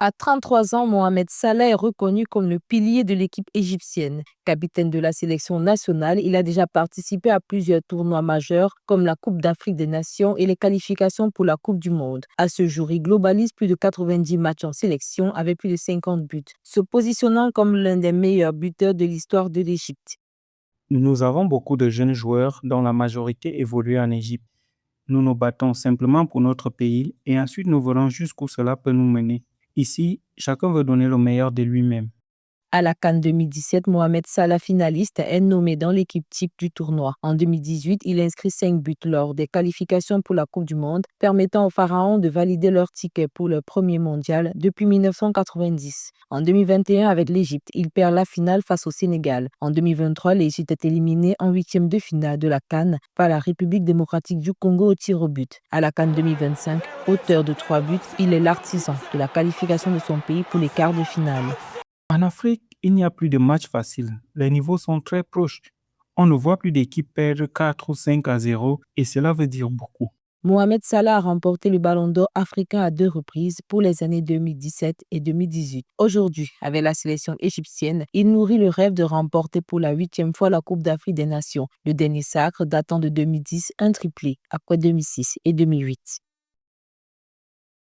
À 33 ans, Mohamed Salah est reconnu comme le pilier de l'équipe égyptienne. Capitaine de la sélection nationale, il a déjà participé à plusieurs tournois majeurs comme la Coupe d'Afrique des Nations et les qualifications pour la Coupe du Monde. À ce jour, il globalise plus de 90 matchs en sélection avec plus de 50 buts, se positionnant comme l'un des meilleurs buteurs de l'histoire de l'Égypte. Nous avons beaucoup de jeunes joueurs dont la majorité évolue en Égypte. Nous nous battons simplement pour notre pays et ensuite nous verrons jusqu'où cela peut nous mener. Ici, chacun veut donner le meilleur de lui-même. À la CAN 2017, Mohamed Salah, finaliste, est nommé dans l'équipe type du tournoi. En 2018, il inscrit 5 buts lors des qualifications pour la Coupe du Monde, permettant aux Pharaons de valider leur ticket pour le premier mondial depuis 1990. En 2021, avec l'Égypte, il perd la finale face au Sénégal. En 2023, l'Égypte est éliminée en huitième de finale de la CAN par la République démocratique du Congo au tir au but. À la CAN 2025, auteur de 3 buts, il est l'artisan de la qualification de son pays pour les quarts de finale. En Afrique, il n'y a plus de matchs faciles. Les niveaux sont très proches. On ne voit plus d'équipes perdre 4 ou 5-0 et cela veut dire beaucoup. Mohamed Salah a remporté le Ballon d'Or africain à 2 reprises pour les années 2017 et 2018. Aujourd'hui, avec la sélection égyptienne, il nourrit le rêve de remporter pour la 8e fois la Coupe d'Afrique des Nations, le dernier sacre datant de 2010, un triplé après 2006 et 2008.